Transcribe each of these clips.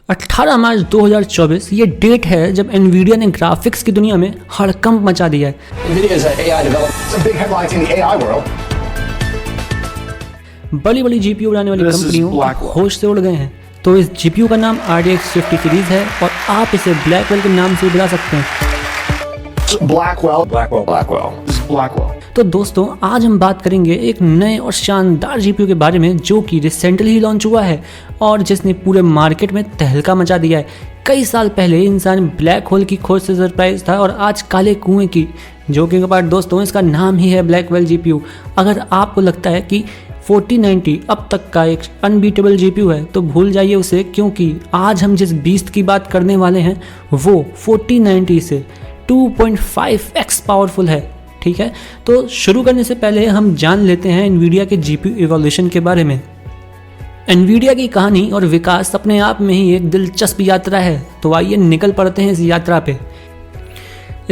18 मार्च 2024 ये डेट है जब एनवीडिया ने ग्राफिक्स की दुनिया में हड़कंप मचा दिया है। NVIDIA is an AI developer. Some big headlines in the AI world. बड़ी बड़ी जीपीयू बनाने वाली कंपनियों होश से उड़ गए हैं। तो इस जीपीयू का नाम RTX 50 सीरीज है और आप इसे ब्लैकवेल के नाम से बुला सकते हैं। Blackwell. तो दोस्तों आज हम बात करेंगे एक नए और शानदार जीपीयू के बारे में जो कि रिसेंटली ही लॉन्च हुआ है और जिसने पूरे मार्केट में तहलका मचा दिया है। कई साल पहले इंसान ब्लैक होल की खोज से सरप्राइज था और आज काले कुएं की जोकिंग अपार्ट दोस्तों इसका नाम ही है ब्लैकवेल जीपीयू। अगर आपको लगता है कि 4090 अब तक का एक अनबीटेबल जीपीयू है तो भूल जाइए उसे, क्योंकि आज हम जिस बीस्ट की बात करने वाले हैं वो 4090 से 2.5x पावरफुल है। ठीक है, तो शुरू करने से पहले हम जान लेते हैं एनवीडिया के जीपीयू इवोल्यूशन के बारे में। एनवीडिया की कहानी और विकास अपने आप में ही एक दिलचस्प यात्रा है, तो आइए निकल पड़ते हैं इस यात्रा पे।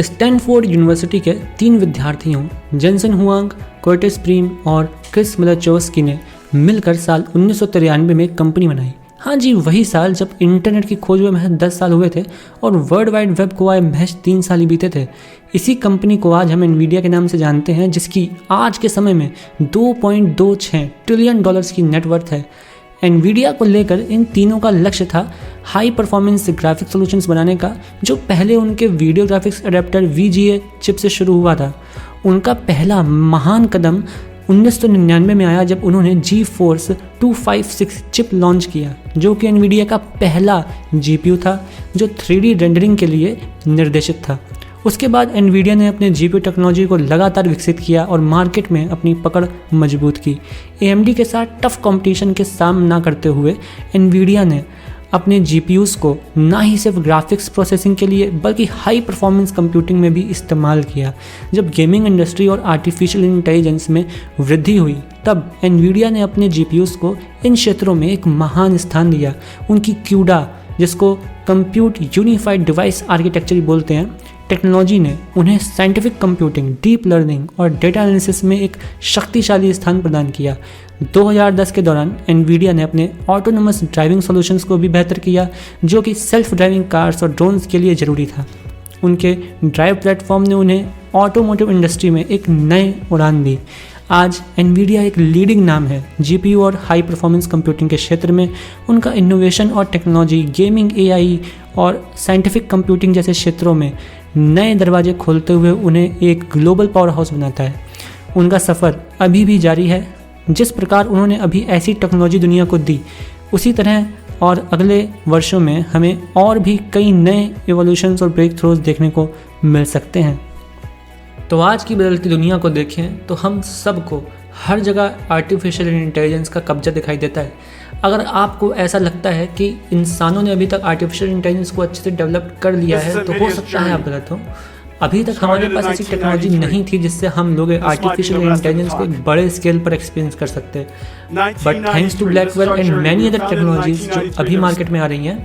स्टैनफोर्ड यूनिवर्सिटी के 3 विद्यार्थियों जेनसन हुआंग, कर्टिस प्रीम और क्रिस मिलचोव्स्की ने मिलकर साल 1993 में कंपनी बनाई। हाँ जी, वही साल जब इंटरनेट की खोज हुए महज 10 साल हुए थे और वर्ल्ड वाइड वेब को आए महज 3 साल ही बीते थे। इसी कंपनी को आज हम एनवीडिया के नाम से जानते हैं, जिसकी आज के समय में $2.26 ट्रिलियन की नेटवर्थ है। एनवीडिया को लेकर इन तीनों का लक्ष्य था हाई परफॉर्मेंस ग्राफिक्स सॉल्यूशंस बनाने का, जो पहले उनके video graphics adapter VGA chip से शुरू हुआ था। उनका पहला महान कदम 1999 में आया जब उन्होंने GeForce 256 चिप लॉन्च किया, जो कि एनवीडिया का पहला जीपीयू था जो 3D रेंडरिंग के लिए निर्देशित था। उसके बाद एनवीडिया ने अपने जीपीयू टेक्नोलॉजी को लगातार विकसित किया और मार्केट में अपनी पकड़ मजबूत की। AMD के साथ टफ कंपटीशन के सामना करते हुए एनवीडिया ने अपने जीपीयूज़ को ना ही सिर्फ ग्राफिक्स प्रोसेसिंग के लिए बल्कि हाई परफॉर्मेंस कंप्यूटिंग में भी इस्तेमाल किया। जब गेमिंग इंडस्ट्री और आर्टिफिशियल इंटेलिजेंस में वृद्धि हुई तब एनवीडिया ने अपने जीपीयूज़ को इन क्षेत्रों में एक महान स्थान दिया। उनकी क्यूडा, जिसको कंप्यूट यूनिफाइड डिवाइस आर्किटेक्चर बोलते हैं, टेक्नोलॉजी ने उन्हें साइंटिफिक कंप्यूटिंग, डीप लर्निंग और डेटा एनालिसिस में एक शक्तिशाली स्थान प्रदान किया। 2010 के दौरान एनवीडिया ने अपने ऑटोनोमस ड्राइविंग सॉल्यूशंस को भी बेहतर किया, जो कि सेल्फ ड्राइविंग कार्स और ड्रोन्स के लिए ज़रूरी था। उनके ड्राइव प्लेटफॉर्म ने उन्हें ऑटोमोटिव इंडस्ट्री में एक नए उड़ान दी। आज एनवीडिया एक लीडिंग नाम है जीपीयू और हाई परफॉर्मेंस कंप्यूटिंग के क्षेत्र में। उनका इनोवेशन और टेक्नोलॉजी गेमिंग, AI और साइंटिफिक कंप्यूटिंग जैसे क्षेत्रों में नए दरवाजे खोलते हुए उन्हें एक ग्लोबल पावर हाउस बनाता है। उनका सफ़र अभी भी जारी है। जिस प्रकार उन्होंने अभी ऐसी टेक्नोलॉजी दुनिया को दी, उसी तरह और अगले वर्षों में हमें और भी कई नए एवोल्यूशंस और ब्रेक थ्रोज देखने को मिल सकते हैं। तो आज की बदलती दुनिया को देखें तो हम सबको हर जगह आर्टिफिशियल इंटेलिजेंस का कब्जा दिखाई देता है। अगर आपको ऐसा लगता है कि इंसानों ने अभी तक आर्टिफिशियल इंटेलिजेंस को अच्छे से डेवलप कर लिया है तो हो सकता है आप गलत हो। अभी तक हमारे पास ऐसी टेक्नोलॉजी नहीं थी जिससे हम लोग आर्टिफिशियल इंटेलिजेंस को एक बड़े स्केल पर एक्सपीरियंस कर सकते हैं। But thanks to Blackwell and many other technologies जो अभी मार्केट में आ रही हैं,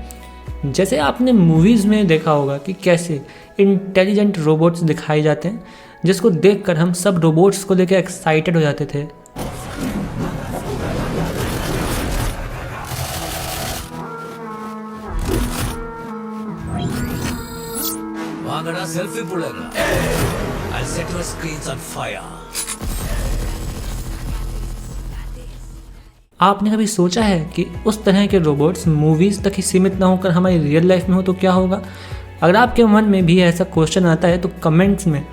जैसे आपने मूवीज़ में देखा होगा कि कैसे इंटेलिजेंट रोबोट्स दिखाए जाते हैं, जिसको देखकर हम सब रोबोट्स को लेकर एक्साइटेड हो जाते थे। Selfie I'll set your screens on fire. आपने कभी सोचा है कि उस तरह के रोबोट्स मूवीज़ तक ही सीमित ना होकर हमारी रियल लाइफ में हो तो क्या होगा? अगर आपके मन में भी ऐसा क्वेश्चन आता है तो कमेंट्स में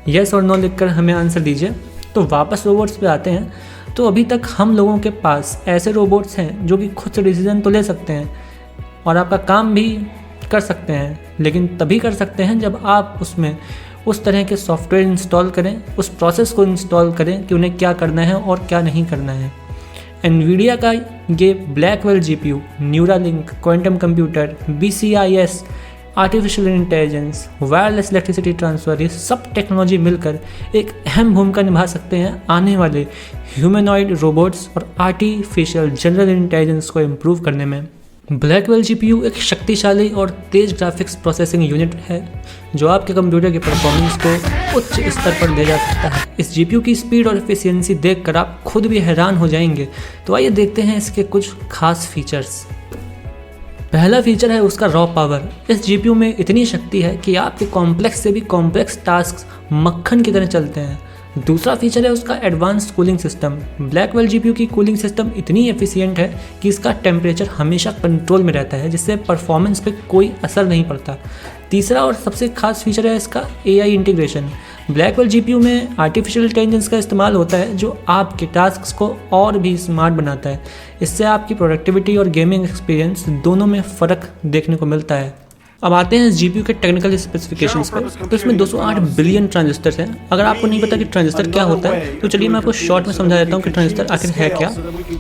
यस और नो लिखकर हमें आंसर दीजिए। तो वापस रोबोट्स पे आते हैं। तो अभी तक हम लोगों के पास ऐसे रोबोट्स हैं जो कि खुद से डिसीजन तो ले सकते हैं और आपका काम भी कर सकते हैं, लेकिन तभी कर सकते हैं जब आप उसमें उस तरह के सॉफ्टवेयर इंस्टॉल करें, उस प्रोसेस को इंस्टॉल करें कि उन्हें क्या करना है और क्या नहीं करना है। एनवीडिया का ये Blackwell GPU, Neuralink, quantum computer, BCIS, artificial intelligence, wireless electricity transfer, ये सब टेक्नोलॉजी मिलकर एक अहम भूमिका निभा सकते हैं आने वाले ह्यूमनॉइड रोबोट्स और आर्टिफिशियल जनरल इंटेलिजेंस को इम्प्रूव करने में। ब्लैकवेल जीपीयू एक शक्तिशाली और तेज़ ग्राफिक्स प्रोसेसिंग यूनिट है जो आपके कंप्यूटर के परफॉर्मेंस को उच्च स्तर पर ले जा सकता है। इस जीपीयू की स्पीड और एफिशिएंसी देखकर आप खुद भी हैरान हो जाएंगे। तो आइए देखते हैं इसके कुछ खास फीचर्स। पहला फीचर है उसका रॉ पावर। इस जीपीयू में इतनी शक्ति है कि आपके कॉम्प्लेक्स से भी कॉम्प्लेक्स टास्क मक्खन की तरह चलते हैं। दूसरा फीचर है उसका advanced cooling system. Blackwell GPU की कूलिंग सिस्टम इतनी एफिशिएंट है कि इसका टेम्परेचर हमेशा कंट्रोल में रहता है, जिससे परफॉर्मेंस पे कोई असर नहीं पड़ता। तीसरा और सबसे खास फीचर है इसका एआई इंटीग्रेशन। ब्लैकवेल जीपीयू में आर्टिफिशियल इंटेलिजेंस का इस्तेमाल होता है जो आपके टास्क्स को और भी स्मार्ट बनाता है। इससे आपकी प्रोडक्टिविटी और गेमिंग एक्सपीरियंस दोनों में फ़र्क देखने को मिलता है। अब आते हैं इस जीपीयू के टेक्निकल स्पेसिफिकेशंस पे। तो इसमें 208 बिलियन ट्रांजिस्टर्स हैं। अगर आपको नहीं पता कि ट्रांजिस्टर क्या होता है तो चलिए मैं आपको शॉर्ट में समझा देता हूँ कि ट्रांजिस्टर आखिर है क्या।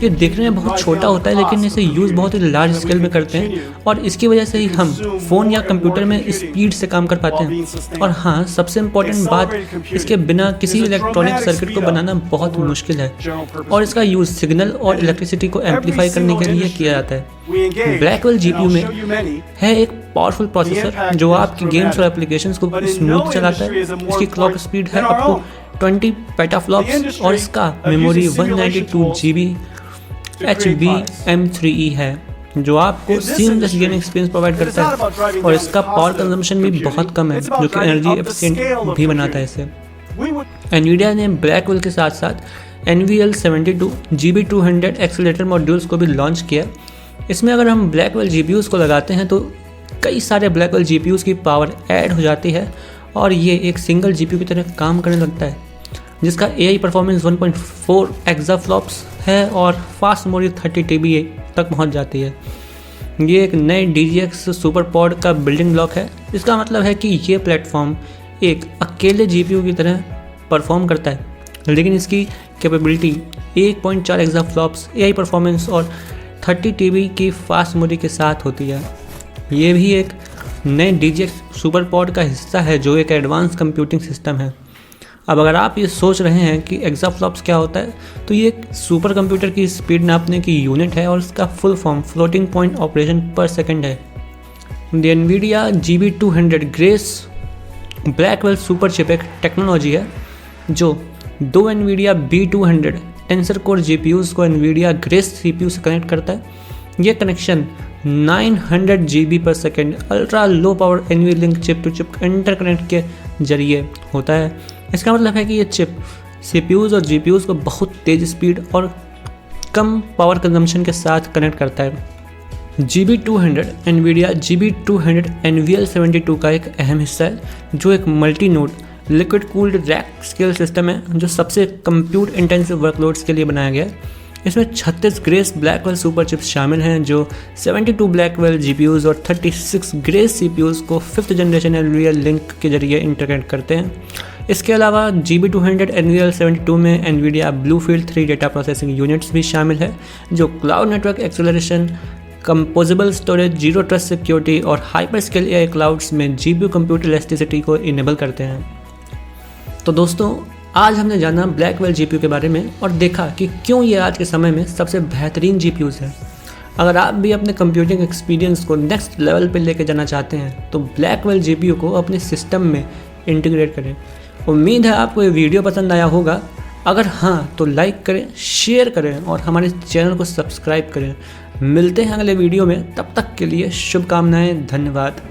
ये देखने में बहुत छोटा होता है लेकिन इसे यूज़ बहुत ही लार्ज स्केल में करते हैं और इसकी वजह से ही हम फ़ोन या कंप्यूटर में स्पीड से काम कर पाते हैं। और हाँ, सबसे इम्पोर्टेंट बात, इसके बिना किसी इलेक्ट्रॉनिक सर्किट को बनाना बहुत मुश्किल है और इसका यूज़ सिग्नल और इलेक्ट्रिसिटी को एम्पलीफाई करने के लिए किया जाता है। ब्लैकवेल जीपीयू में है एक पावरफुल प्रोसेसर जो आपकी गेम्स और एप्लीकेशंस को स्मूथ चलाता है। इसकी क्लॉक स्पीड है अप टू 20 पेटाफ्लॉप्स और इसका मेमोरी 192 GB HBM3E है जो आपको सीमलेस गेमिंग एक्सपीरियंस प्रोवाइड करता है। और इसका पावर कंजम्पशन भी बहुत कम है जो कि एनर्जी एफिशिएंट भी बनाता है इसे। एनवीडिया ने ब्लैकवेल के साथ साथ NVL72 GB200 एक्सीलरेटर मॉड्यूल्स को भी लॉन्च किया। इसमें अगर हम ब्लैकवेल जीपीयूज़ को लगाते हैं तो कई सारे ब्लैकवेल जीपीयूज़ की पावर ऐड हो जाती है और ये एक सिंगल जीपीयू की तरह काम करने लगता है, जिसका एआई परफॉर्मेंस 1.4 एक्साफ्लॉप्स है और फास्ट मेमोरी 30 TB तक पहुंच जाती है। ये एक नए DGX सुपर पॉड का बिल्डिंग ब्लॉक है। इसका मतलब है कि ये प्लेटफॉर्म एक अकेले जीपीयू की तरह परफॉर्म करता है, लेकिन इसकी कैपेबिलिटी 1.4 एक्साफ्लॉप्स एआई परफॉर्मेंस और 30 TB की फास्ट मेमोरी के साथ होती है। ये भी एक नए DGX सुपर पॉड का हिस्सा है जो एक एडवांस कंप्यूटिंग सिस्टम है। अब अगर आप ये सोच रहे हैं कि एक्साफ्लॉप्स क्या होता है, तो ये एक सुपर कंप्यूटर की स्पीड नापने की यूनिट है और इसका full form floating point operation per second है। The Nvidia GB200 Grace Blackwell super chip एक टेक्नोलॉजी है जो दो Nvidia B200 tensor core GPUs को एनवीडिया ग्रेस सीपीयू से कनेक्ट करता है। यह connection 900 GB/s ultra low power NVLink chip to chip interconnect के जरिए होता है। इसका मतलब है कि ये चिप सीपीयूज़ और जीपीयूज़ को बहुत तेज़ स्पीड और कम पावर कंजम्पशन के साथ कनेक्ट करता है। GB200 एनवीडिया GB200 NVL72 का एक अहम हिस्सा है जो एक multi node liquid cooled rack scale system है जो सबसे कंप्यूट इंटेंसिव वर्कलोड्स के लिए बनाया गया है। इसमें 36 ग्रेस ब्लैकवेल सुपर चिप्स शामिल हैं जो 72 ब्लैकवेल जीपीयूज़ और 36 ग्रेस सीपीयूज़ को 5th जनरेशन NVLink के जरिए इंटरकनेक्ट करते हैं। इसके अलावा GB200 NVL72 में NVIDIA BlueField 3 data processing units भी शामिल है जो cloud network acceleration, composable storage, zero trust security और हाइपर स्केल एआई क्लाउड्स में जीपीयू कंप्यूट इलास्टिसिटी को इनेबल करते हैं। तो दोस्तों, आज हमने जाना ब्लैकवेल जीपीयू के बारे में और देखा कि क्यों ये आज के समय में सबसे बेहतरीन जीपीयूज़ है। अगर आप भी अपने कंप्यूटिंग एक्सपीरियंस को नेक्स्ट लेवल पर लेके जाना चाहते हैं तो ब्लैकवेल जीपीयू को अपने सिस्टम में इंटीग्रेट करें। उम्मीद है आपको ये वीडियो पसंद आया होगा। अगर हाँ तो लाइक करें, शेयर करें और हमारे चैनल को सब्सक्राइब करें। मिलते हैं अगले वीडियो में, तब तक के लिए शुभकामनाएं। धन्यवाद।